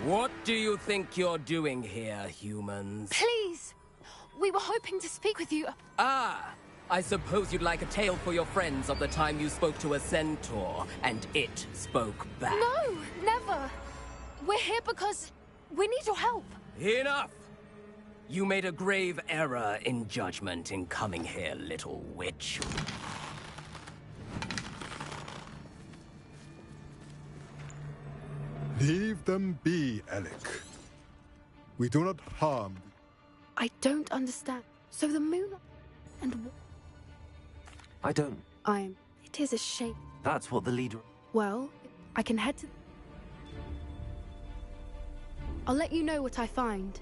What do you think you're doing here, humans? Please! We were hoping to speak with you. Ah! I suppose you'd like a tale for your friends of the time you spoke to a centaur, and it spoke back. No, never. We're here because we need your help. Enough! You made a grave error in judgment in coming here, little witch. Leave them be, Alec. We do not harm. I don't understand. So the moon and... I don't... It is a shame. That's what the leader... Well, I can head to... I'll let you know what I find.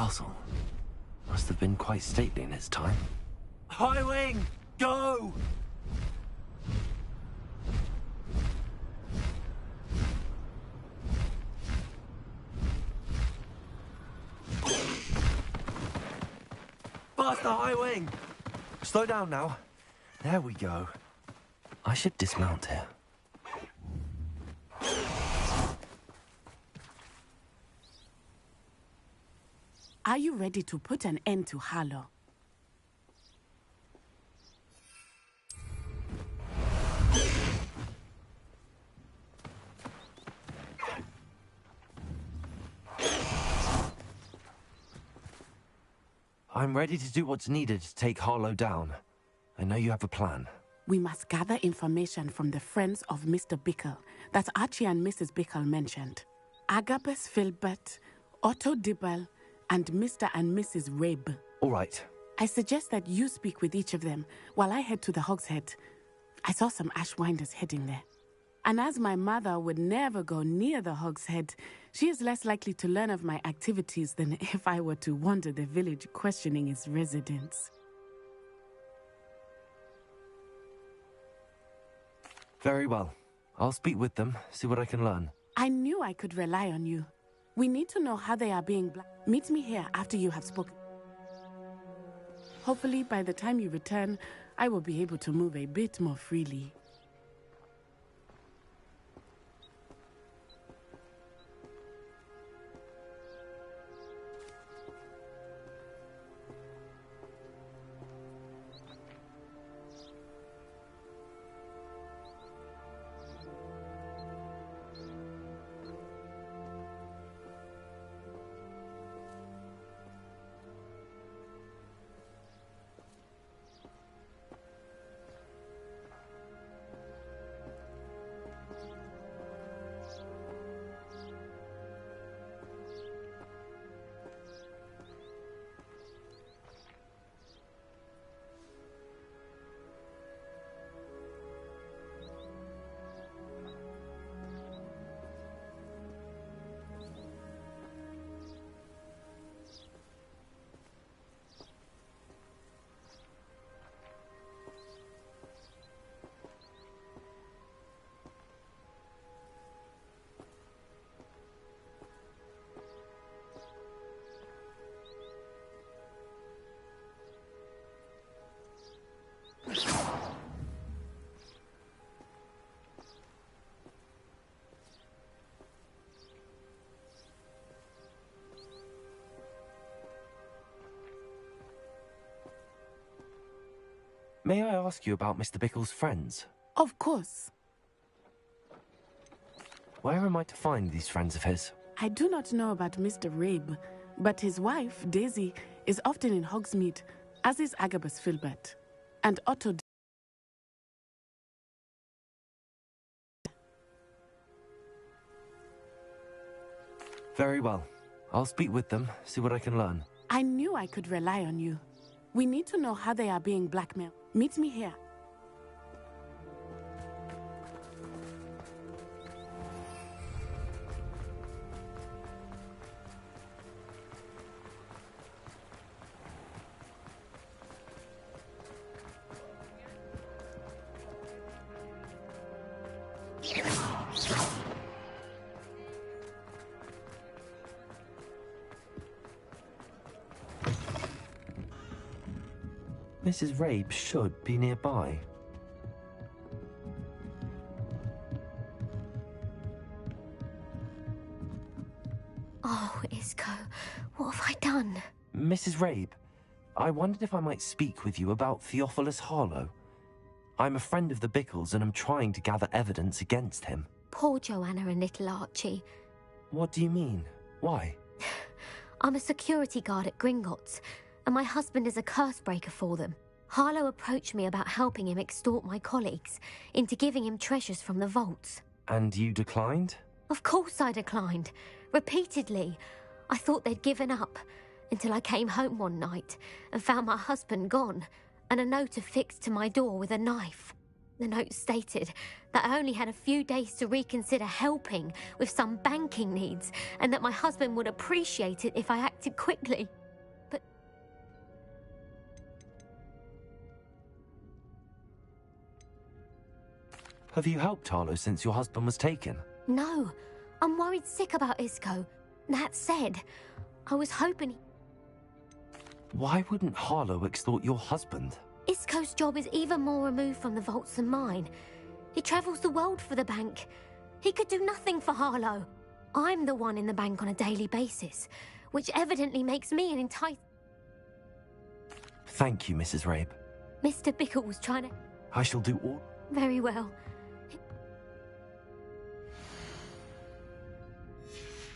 Castle. Must have been quite stately in its time. High Wing! Go! Faster, High Wing! Slow down now. There we go. I should dismount here. Are you ready to put an end to Harlow? I'm ready to do what's needed to take Harlow down. I know you have a plan. We must gather information from the friends of Mr. Bickle that Archie and Mrs. Bickle mentioned. Agabus Filbert, Otto Dibble, and Mr. and Mrs. Rabe. All right. I suggest that you speak with each of them while I head to the Hogshead. I saw some Ashwinders heading there. And as my mother would never go near the Hogshead, she is less likely to learn of my activities than if I were to wander the village questioning its residents. Very well. I'll speak with them, see what I can learn. I knew I could rely on you. We need to know how they are being Meet me here after you have spoken. Hopefully, by the time you return, I will be able to move a bit more freely. May I ask you about Mr. Bickle's friends? Of course. Where am I to find these friends of his? I do not know about Mr. Rabe, but his wife, Daisy, is often in Hogsmeade, as is Agabus Filbert. And Otto... Very well. I'll speak with them, see what I can learn. I knew I could rely on you. We need to know how they are being blackmailed. Meet me here. Mrs. Rabe should be nearby. Oh, Isco, what have I done? Mrs. Rabe, I wondered if I might speak with you about Theophilus Harlow. I'm a friend of the Bickles and I'm trying to gather evidence against him. Poor Joanna and little Archie. What do you mean? Why? I'm a security guard at Gringotts, and my husband is a curse breaker for them. Harlow approached me about helping him extort my colleagues into giving him treasures from the vaults. And you declined? Of course I declined. Repeatedly. I thought they'd given up, until I came home one night and found my husband gone, and a note affixed to my door with a knife. The note stated that I only had a few days to reconsider helping with some banking needs, and that my husband would appreciate it if I acted quickly. But... Have you helped Harlow since your husband was taken? No, I'm worried sick about Isco. That said, I was hoping... Why wouldn't Harlow extort your husband? Isco's job is even more removed from the vaults than mine. He travels the world for the bank. He could do nothing for Harlow. I'm the one in the bank on a daily basis, which evidently makes me an entitled... Thank you, Mrs. Rabe. Mr. Bickle was trying to... I shall do all... Very well.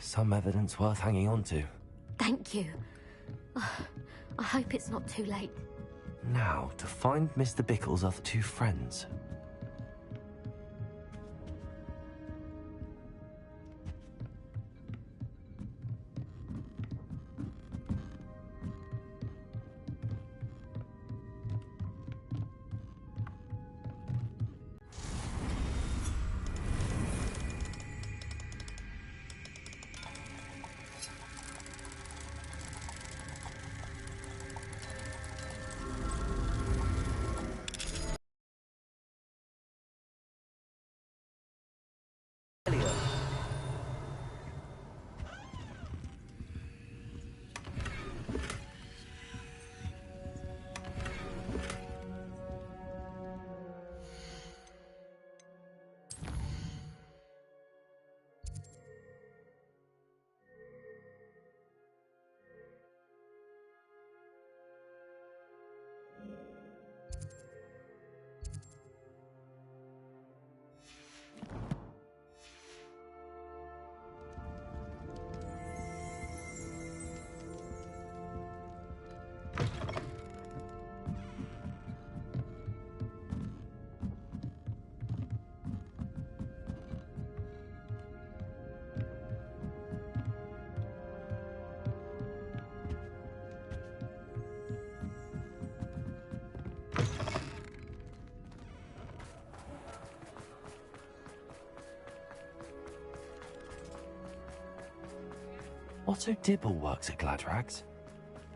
Some evidence worth hanging on to. Thank you. I hope it's not too late. Now, to find Mr. Bickle's other two friends. Otto Dibble works at Gladrags.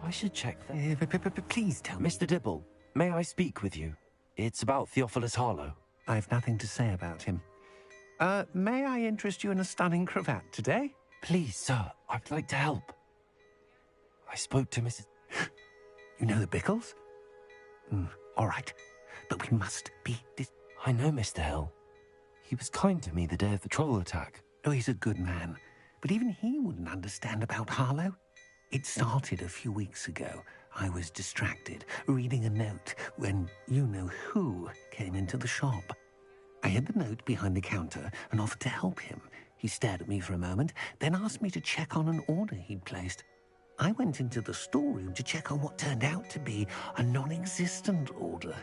I should check that. Please tell me. Mr. Dibble, may I speak with you? It's about Theophilus Harlow. I've nothing to say about him. May I interest you in a stunning cravat today? Please, sir, I'd like to help. I spoke to Mrs... You know the Bickles? All right. But we must be... I know Mr. Hill. He was kind to me the day of the troll attack. Oh, he's a good man. But even he wouldn't understand about Harlow. It started a few weeks ago, I was distracted, reading a note, when you-know-who came into the shop. I hid the note behind the counter and offered to help him. He stared at me for a moment, then asked me to check on an order he'd placed. I went into the storeroom to check on what turned out to be a non-existent order.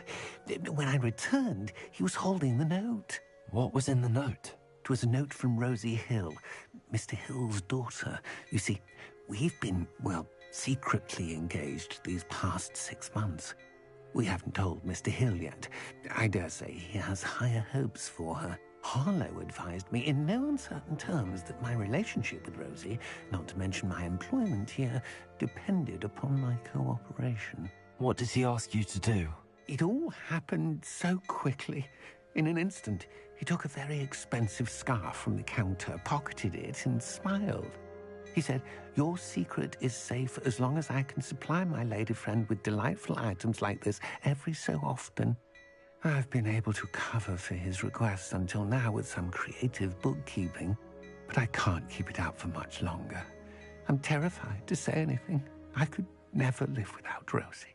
When I returned, he was holding the note. What was in the note? It was a note from Rosie Hill, Mr. Hill's daughter. You see, we've been, well, secretly engaged these past 6 months. We haven't told Mr. Hill yet. I dare say he has higher hopes for her. Harlow advised me in no uncertain terms that my relationship with Rosie, not to mention my employment here, depended upon my cooperation. What did he ask you to do? It all happened so quickly. In an instant, he took a very expensive scarf from the counter, pocketed it, and smiled. He said, "Your secret is safe as long as I can supply my lady friend with delightful items like this every so often." I've been able to cover for his requests until now with some creative bookkeeping, but I can't keep it out for much longer. I'm terrified to say anything. I could never live without Rosie.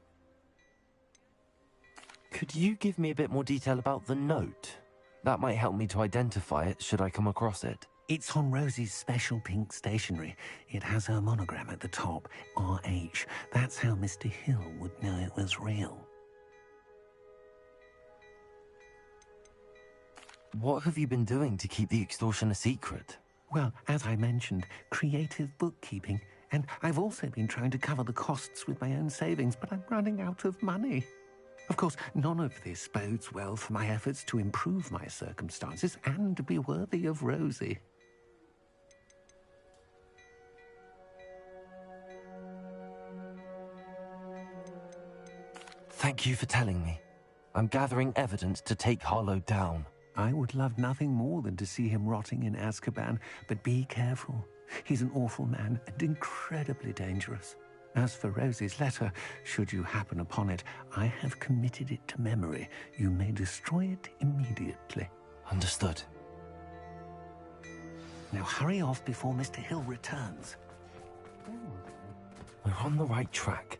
Could you give me a bit more detail about the note? That might help me to identify it should I come across it. It's on Rosie's special pink stationery. It has her monogram at the top, RH. That's how Mr. Hill would know it was real. What have you been doing to keep the extortion a secret? Well, as I mentioned, creative bookkeeping. And I've also been trying to cover the costs with my own savings, but I'm running out of money. Of course, none of this bodes well for my efforts to improve my circumstances and be worthy of Rosie. Thank you for telling me. I'm gathering evidence to take Harlow down. I would love nothing more than to see him rotting in Azkaban, but be careful. He's an awful man and incredibly dangerous. As for Rosie's letter, should you happen upon it, I have committed it to memory. You may destroy it immediately. Understood. Now hurry off before Mr. Hill returns. We're on the right track.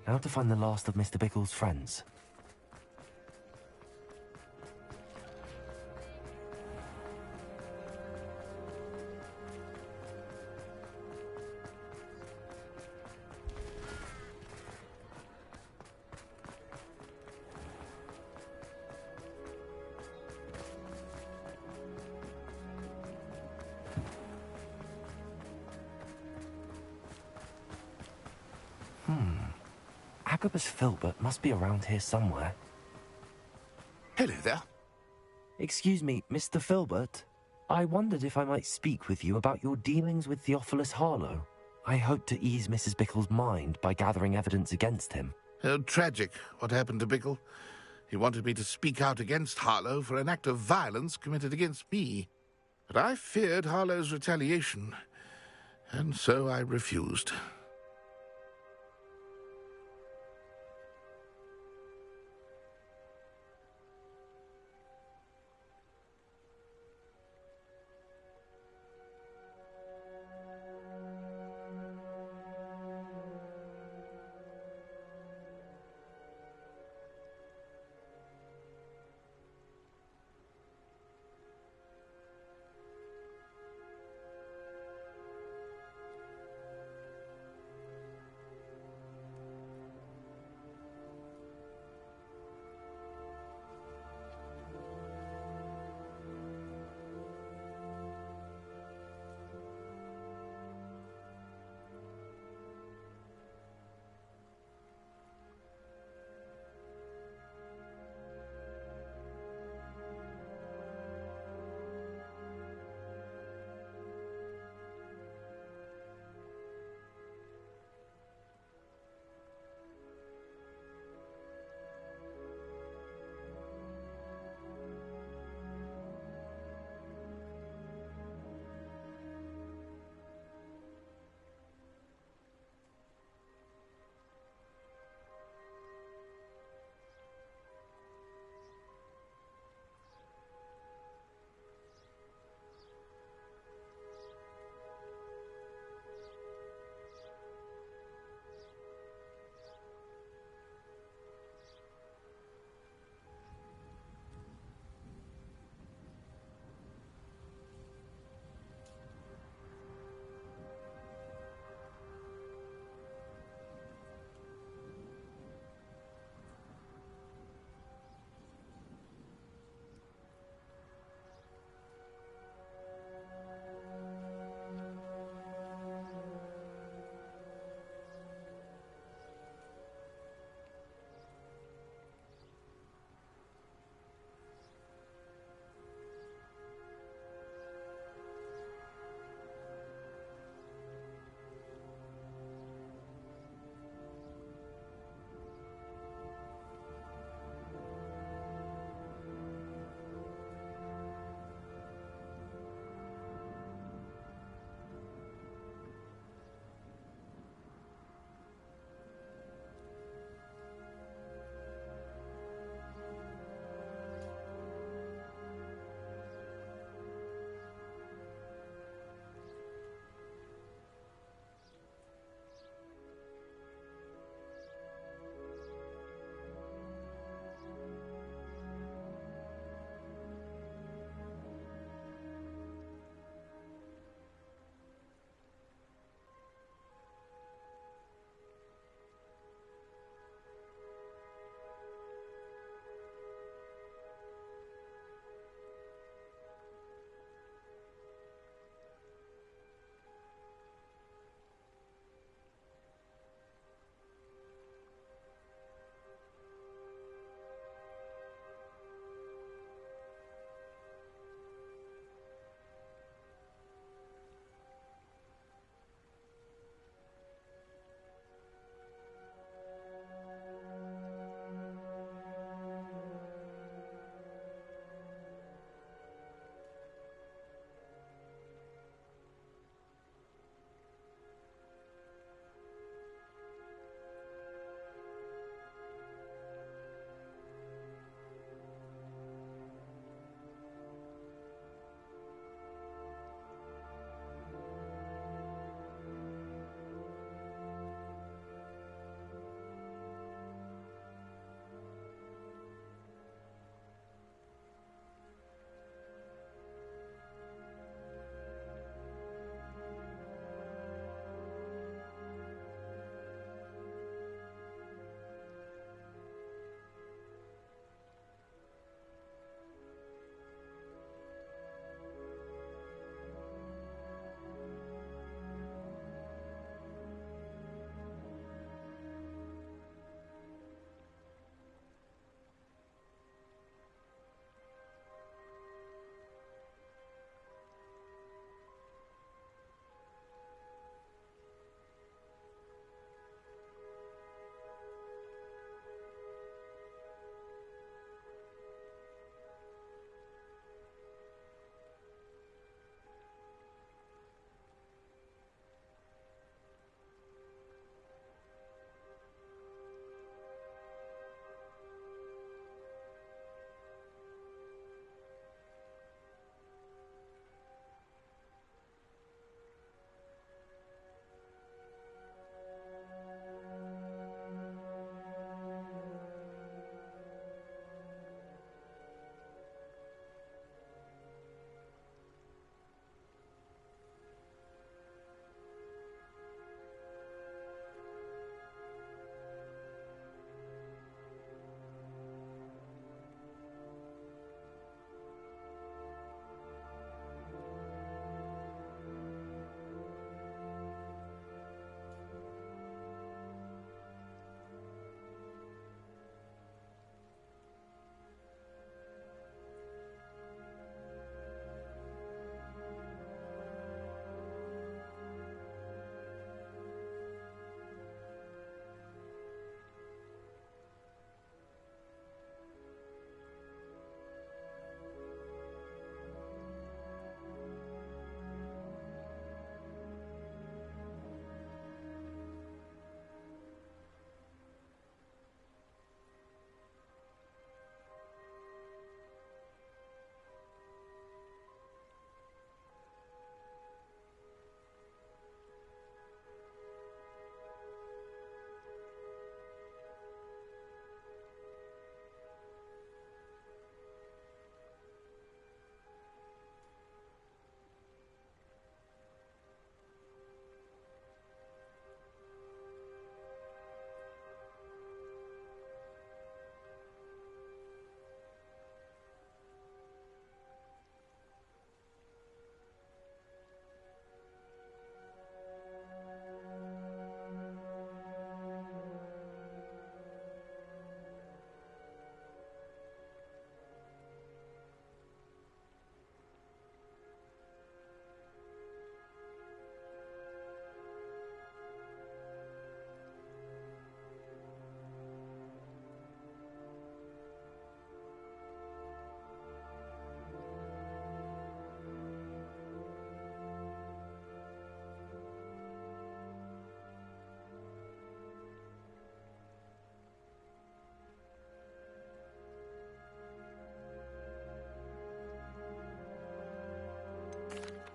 Now to find the last of Mr. Bickle's friends. Agabus Filbert must be around here somewhere. Hello there. Excuse me, Mr. Filbert. I wondered if I might speak with you about your dealings with Theophilus Harlow. I hope to ease Mrs. Bickle's mind by gathering evidence against him. Oh, tragic what happened to Bickle. He wanted me to speak out against Harlow for an act of violence committed against me. But I feared Harlow's retaliation, and so I refused.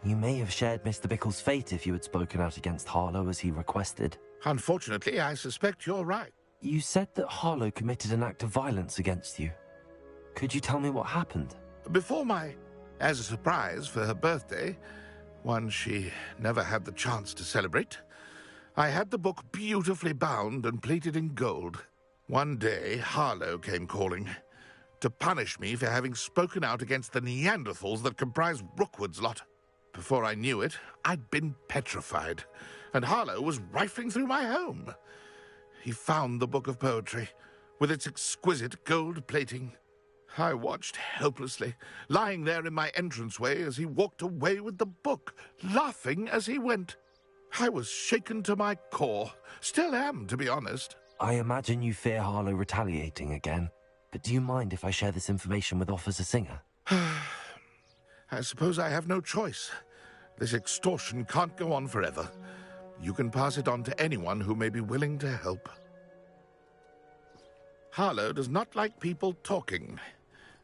You may have shared Mr. Bickle's fate if you had spoken out against Harlow as he requested. Unfortunately, I suspect you're right. You said that Harlow committed an act of violence against you. Could you tell me what happened? As a surprise for her birthday, one she never had the chance to celebrate, I had the book beautifully bound and plated in gold. One day, Harlow came calling to punish me for having spoken out against the Neanderthals that comprise Rookwood's lot. Before I knew it, I'd been petrified, and Harlow was rifling through my home. He found the book of poetry, with its exquisite gold plating. I watched helplessly, lying there in my entranceway as he walked away with the book, laughing as he went. I was shaken to my core. Still am, to be honest. I imagine you fear Harlow retaliating again, but do you mind if I share this information with Officer Singer? I suppose I have no choice. This extortion can't go on forever. You can pass it on to anyone who may be willing to help. Harlow does not like people talking,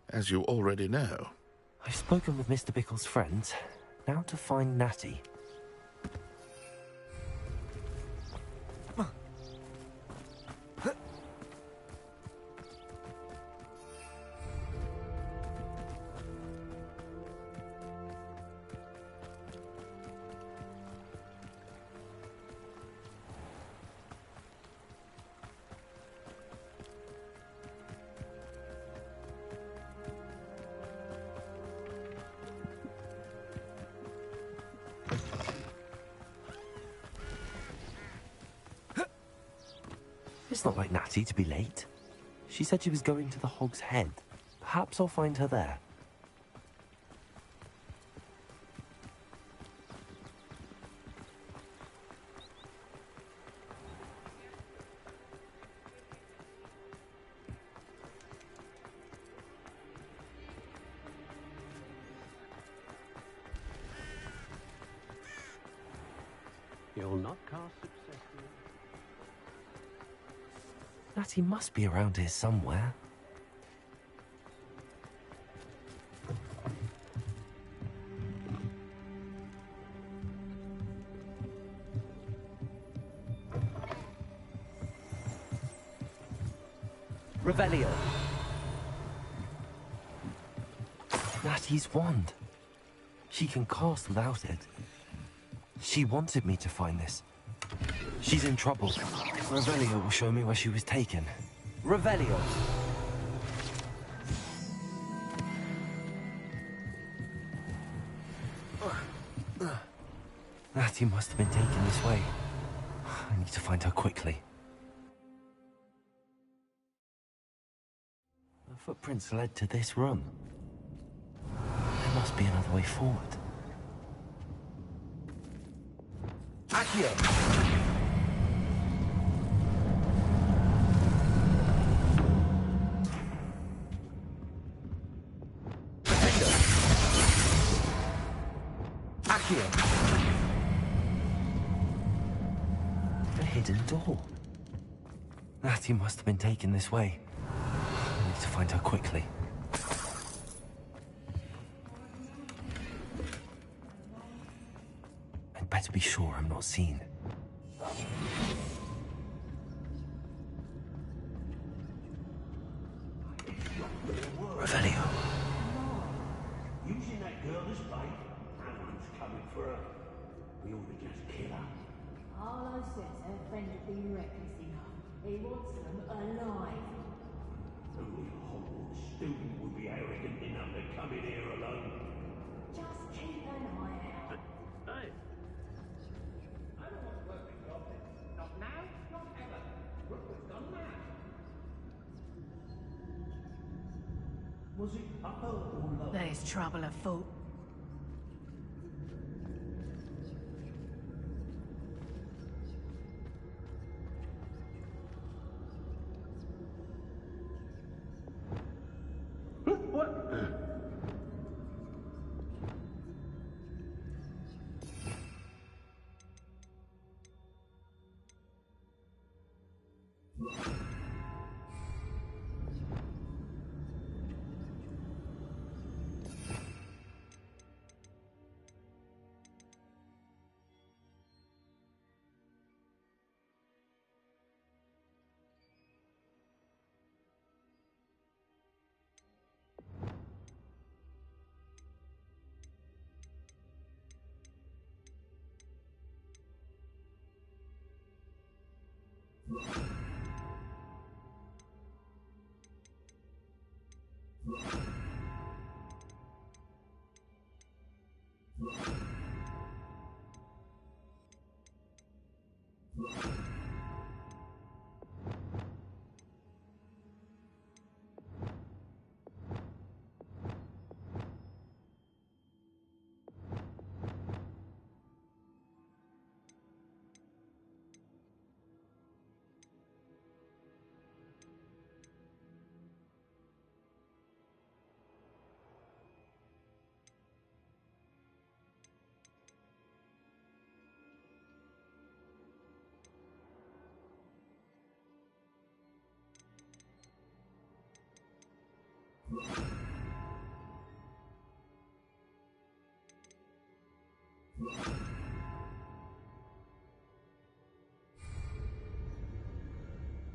as you already know. I've spoken with Mr. Bickle's friends. Now to find Natty. It's not like Natty to be late. She said she was going to the Hog's Head. Perhaps I'll find her there. You'll not cast successfully. Natty must be around here somewhere. Revelio. Natty's wand. She can cast without it. She wanted me to find this. She's in trouble. Revelio will show me where she was taken. Revelio! Natty must have been taken this way. I need to find her quickly. The footprints led to this room. There must be another way forward. Accio! A hidden door. Natty must have been taken this way. I need to find her quickly. I'd better be sure I'm not seen. Revelio. Using that girl as bait, no one's coming for her. We ought to just kill her. Harlow says her friend had been reckless enough. He wants them alive. Only a Hogwarts student would be arrogant enough to come in here alone. Just keep an eye out. Hey. I don't want to work with goblins. Not now, not ever. Rookwood's gone mad. Was it upper or lower? There's trouble afoot. What?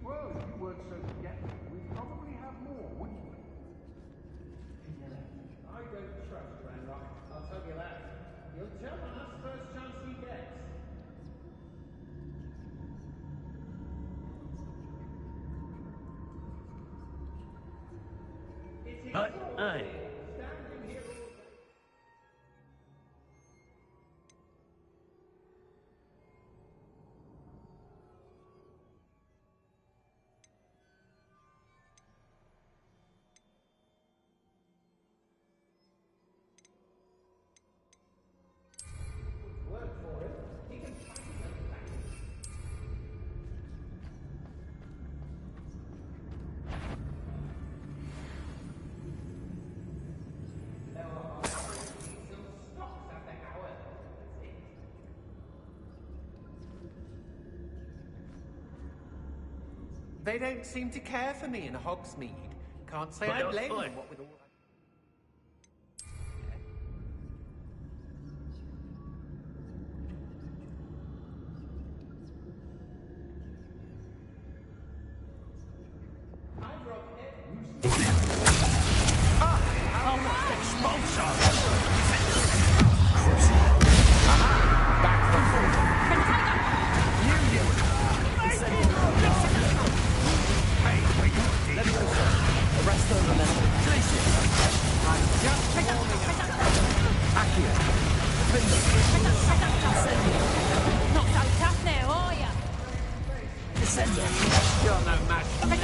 Well, if you weren't so forgetful, we'd probably have more, wouldn't we? I don't trust Ranrock, I'll tell you that. He'll tell on us first chance he gets. Aye. Standing here all day. Work for him. He can fight them back. There are some stocks at the hour. That's it. They don't seem to care for me in Hogsmeade. Can't say I blame them, what with all that. Not so tough now, are ya? You're no match for me.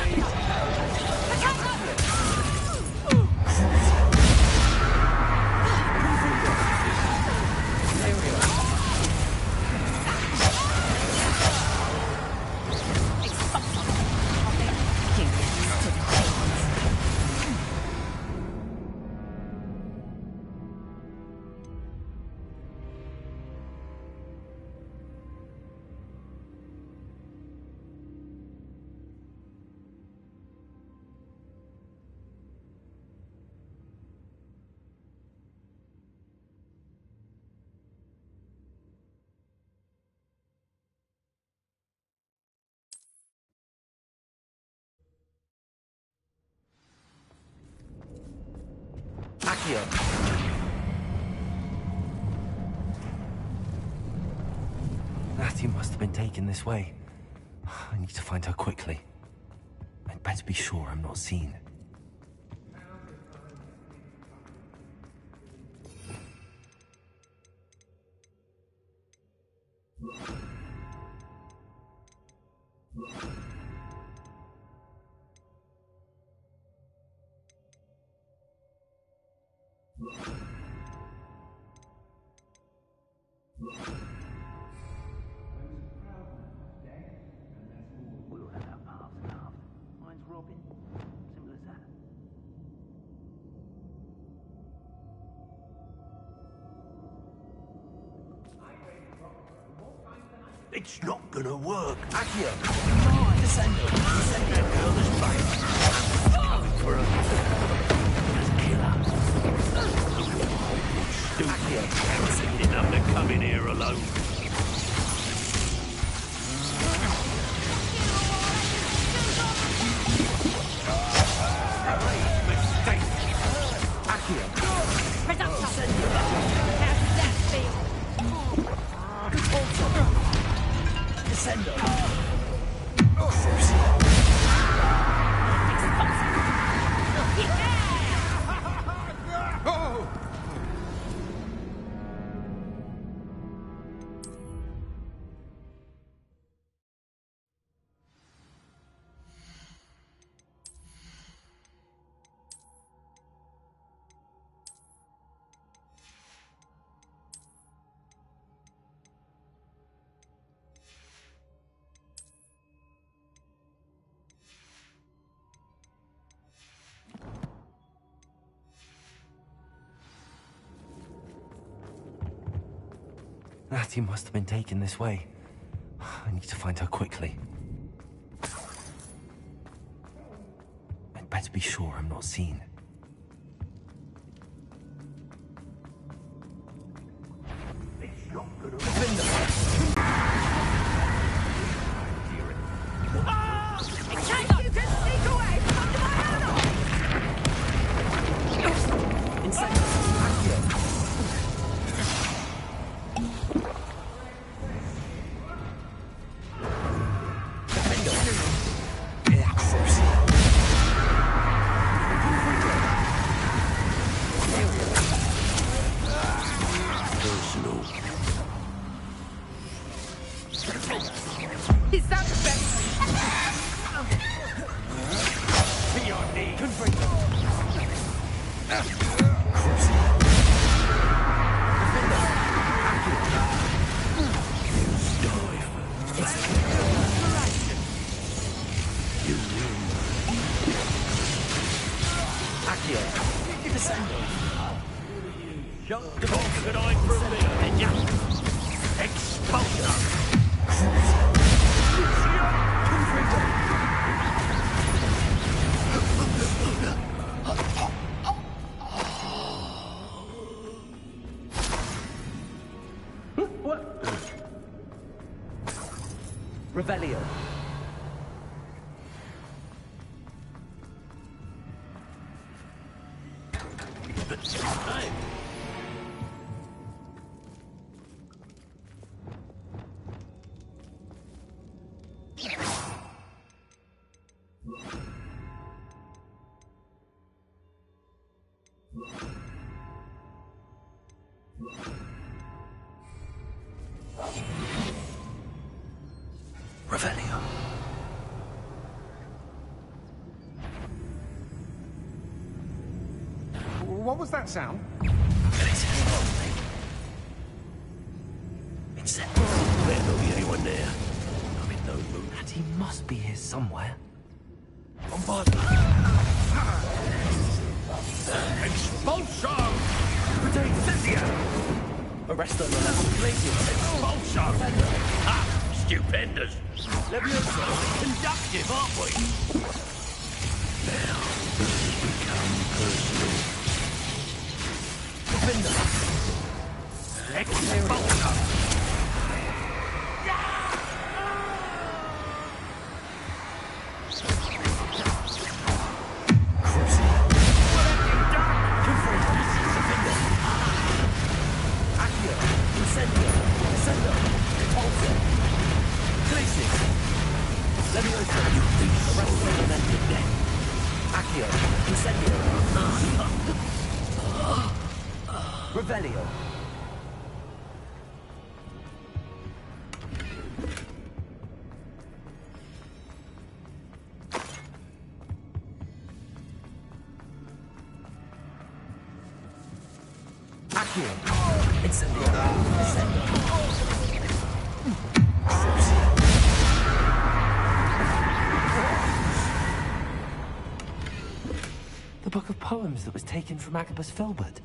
Accio! Natty must have been taken this way. I need to find her quickly. I'd better be sure I'm not seen. We'll have our paths carved. Mine's Robin. Simple as that. It's not gonna work. Accio! Descendo. That girl is back. Coming for her. Let's kill her. Stupid. Stupid enough to come in here alone. Natty must have been taken this way. I need to find her quickly. I'd better be sure I'm not seen. It's not gonna Is that better? be on knee. Shut the box eye for a bit, did ya? Exposure! What? Revelio. Revelio. What was that sound? It's set. There don't be anyone there. I'm in no mood. Natty must be here somewhere. Bombard! Expulsion! Arrest on the level, please. Expulsion! Ha! Stupendous! Leviosa, conductive, aren't we? Now, this has become personal. Expulsion! Revelio. Accio. Incendio. The book of poems that was taken from Agabus Filbert.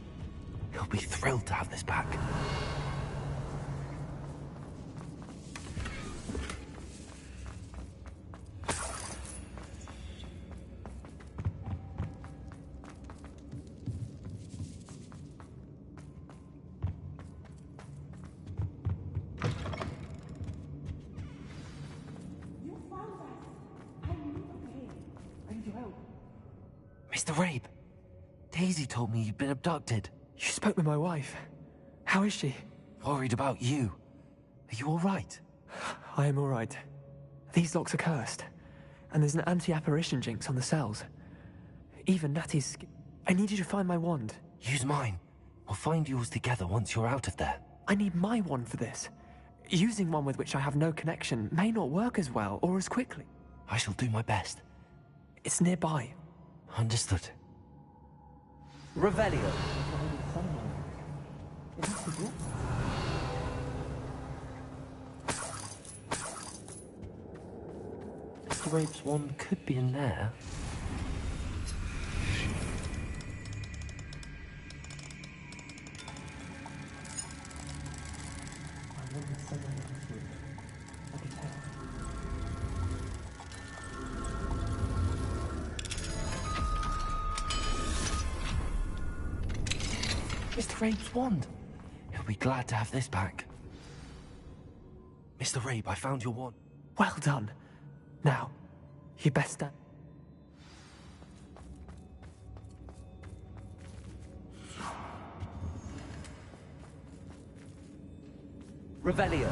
He'll be thrilled to have this back. You found us. I knew you were here. I need your help. Mr. Rabe, Daisy told me you'd been abducted. You spoke with my wife. How is she? Worried about you. Are you all right? I am all right. These locks are cursed, and there's an anti-apparition jinx on the cells. Even Natty's... I need you to find my wand. Use mine. We'll find yours together once you're out of there. I need my wand for this. Using one with which I have no connection may not work as well or as quickly. I shall do my best. It's nearby. Understood. Revelio. Mr. Rabe's wand could be in there. Mr. Rabe's wand. He'll be glad to have this back. Mr. Rabe, I found your wand. Well done. Now, you best stand. Revelio.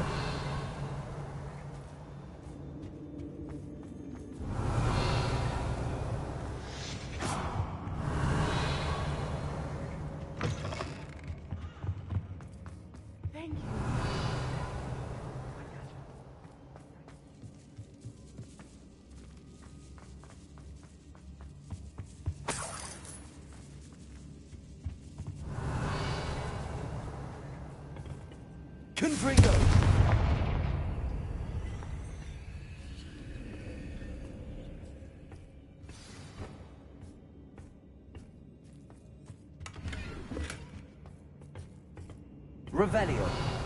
Thank you. Confringo! Revelio.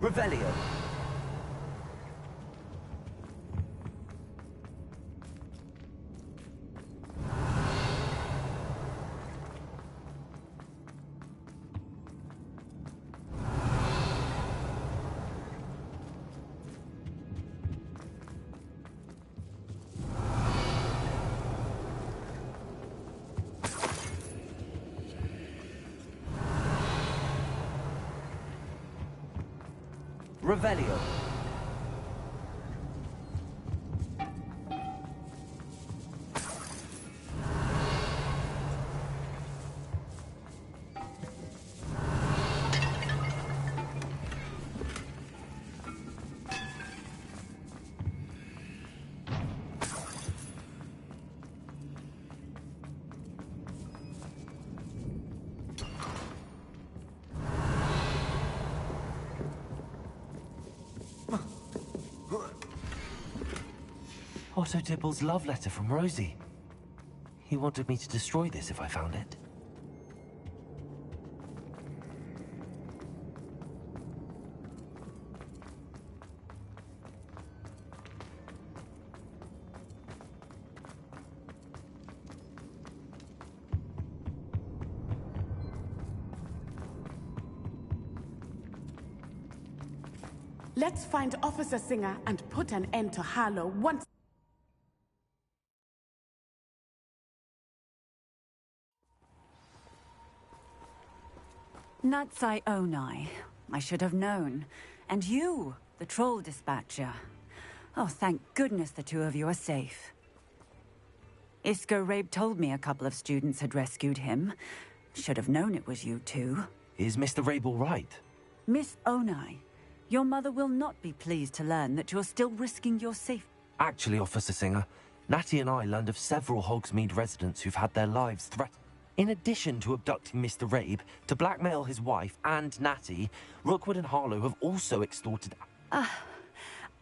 Revelio. Revelio. Otto Dibble's love letter from Rosie. He wanted me to destroy this if I found it. Let's find Officer Singer and put an end to Harlow once. Natsai Onai. I should have known. And you, the troll dispatcher. Oh, thank goodness the two of you are safe. Isco Rabe told me a couple of students had rescued him. Should have known it was you two. Is Mr. Rabe all right? Miss Onai, your mother will not be pleased to learn that you're still risking your safety. Actually, Officer Singer, Natty and I learned of several Hogsmeade residents who've had their lives threatened. In addition to abducting Mr. Rabe, to blackmail his wife and Natty, Rookwood and Harlow have also extorted...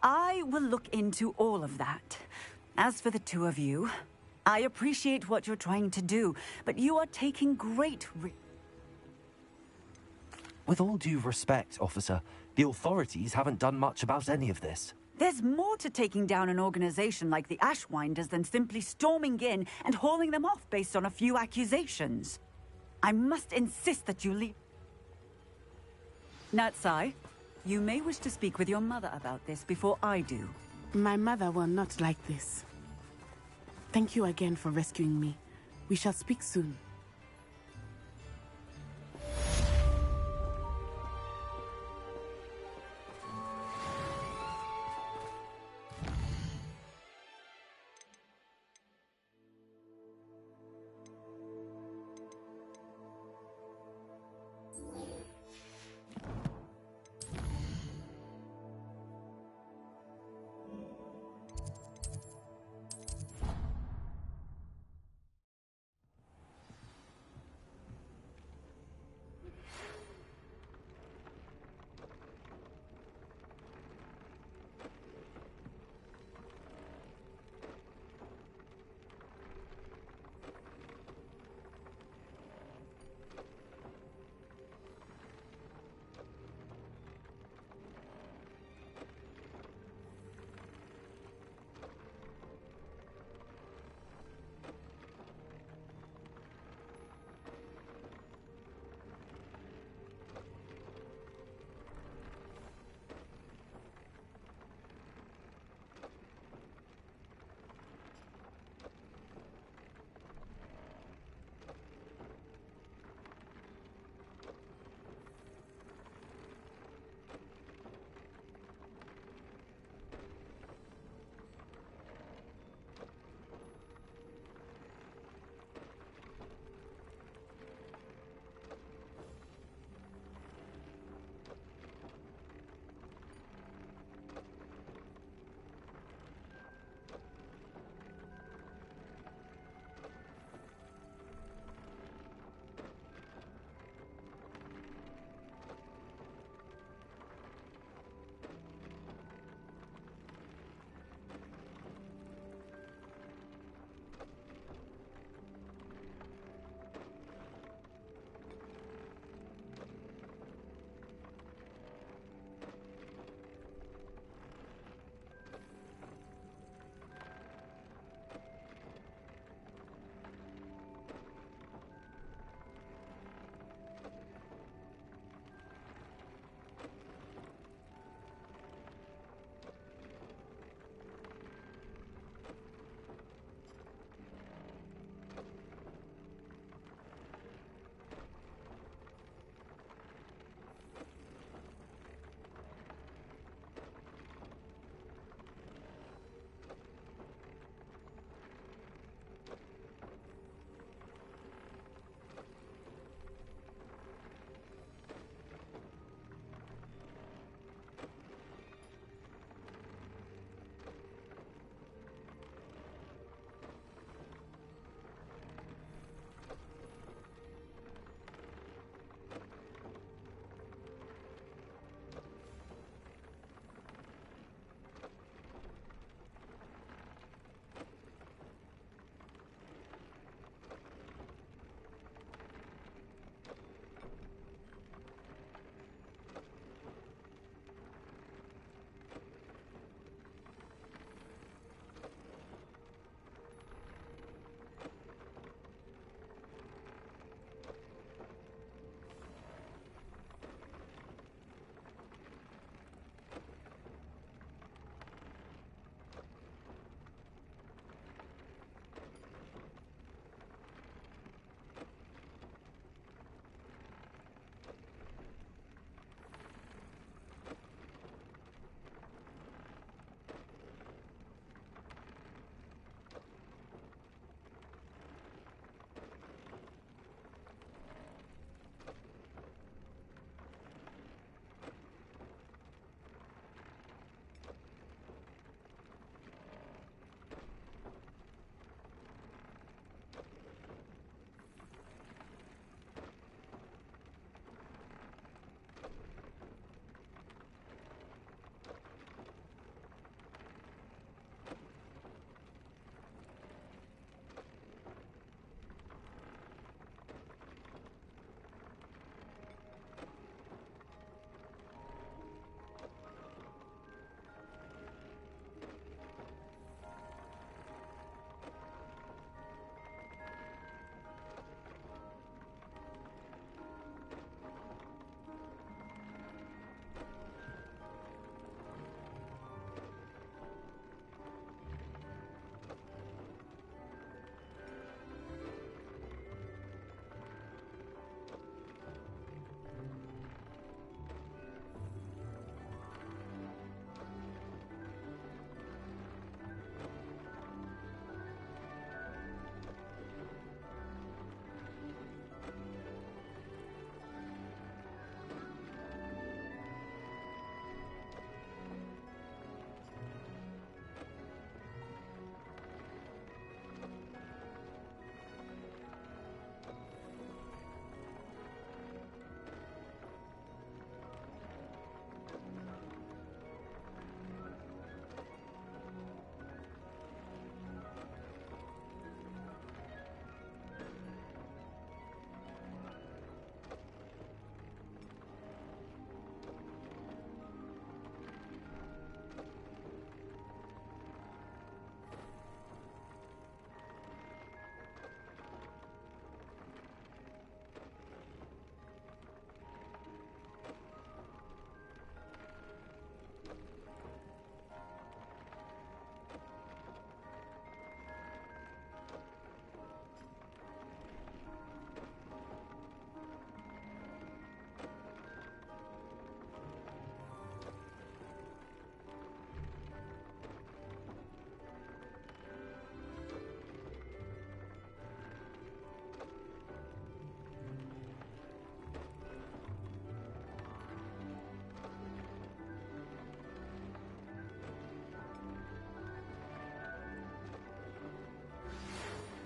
I will look into all of that. As for the two of you, I appreciate what you're trying to do, but you are taking great risks. With all due respect, officer, the authorities haven't done much about any of this. There's more to taking down an organization like the Ashwinders than simply storming in and hauling them off based on a few accusations. I must insist that you leave. Natsai, you may wish to speak with your mother about this before I do. My mother will not like this. Thank you again for rescuing me. We shall speak soon.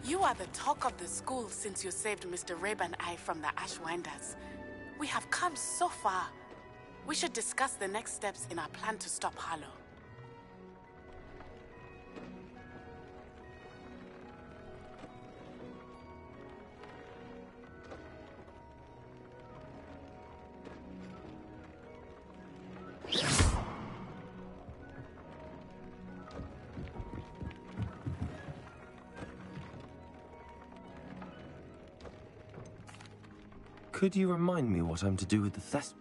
You are the talk of the school since you saved Mr. Rabe and I from the Ashwinders. We have come so far. We should discuss the next steps in our plan to stop Harlow. Could you remind me what I'm to do with the Thest...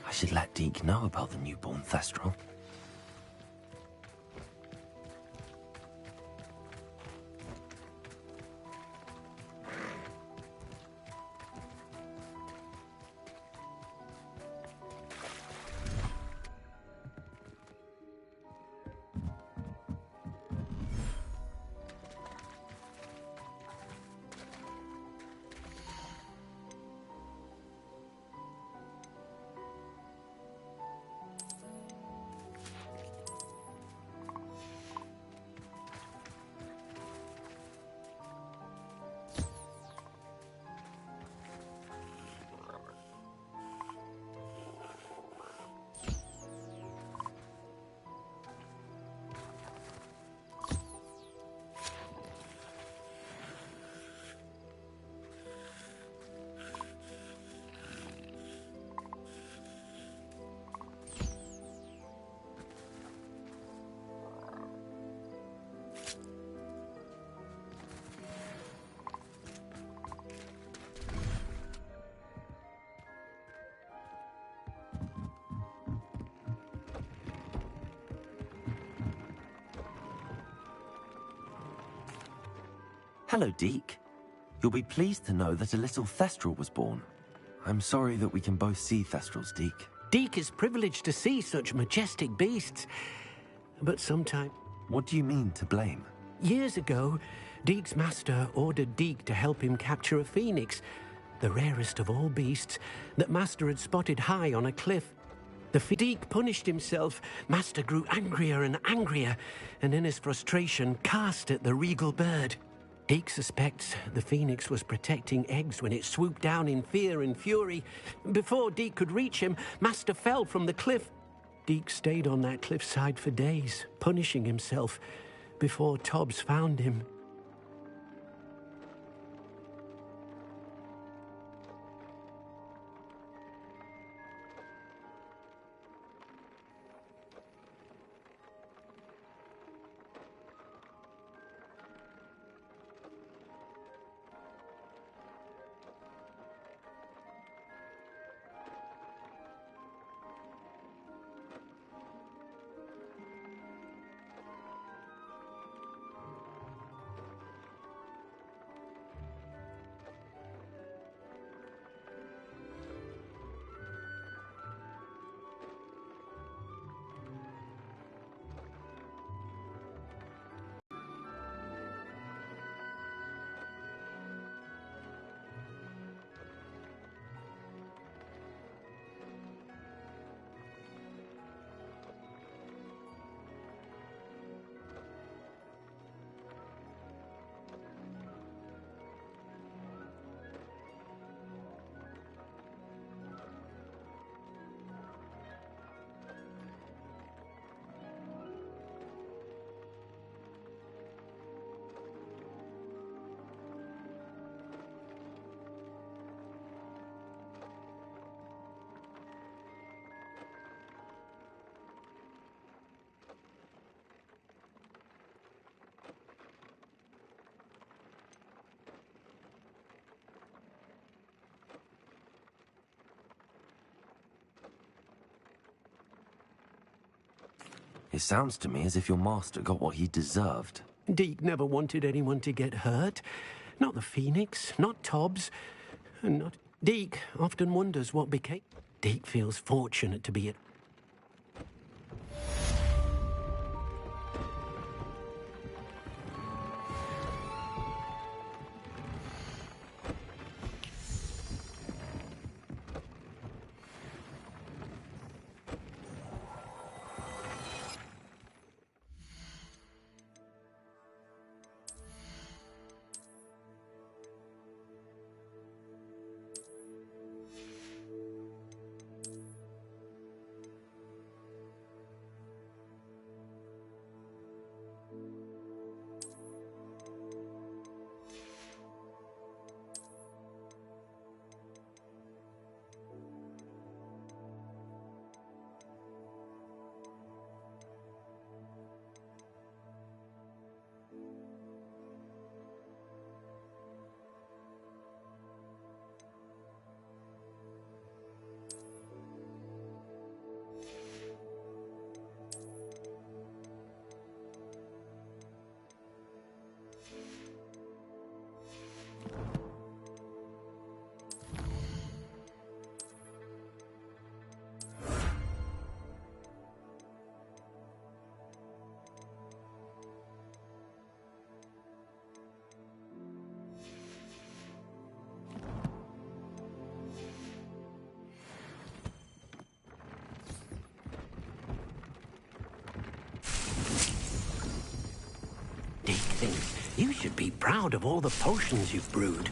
I should let Deke know about the newborn Thestral. Hello, Deke. You'll be pleased to know that a little Thestral was born. I'm sorry that we can both see Thestrals, Deke. Deke is privileged to see such majestic beasts, but sometimes... What do you mean, to blame? Years ago, Deke's master ordered Deke to help him capture a phoenix, the rarest of all beasts, that Master had spotted high on a cliff. Deke punished himself. Master grew angrier and angrier, and in his frustration cast at the regal bird. Deke suspects the phoenix was protecting eggs when it swooped down in fear and fury. Before Deke could reach him, Master fell from the cliff. Deke stayed on that cliffside for days, punishing himself, before Tobbs found him. It sounds to me as if your master got what he deserved. Deke never wanted anyone to get hurt. Not the Phoenix, not Tobbs, and not... Deke often wonders what became... Deke feels fortunate to be at... Deke thinks you should be proud of all the potions you've brewed.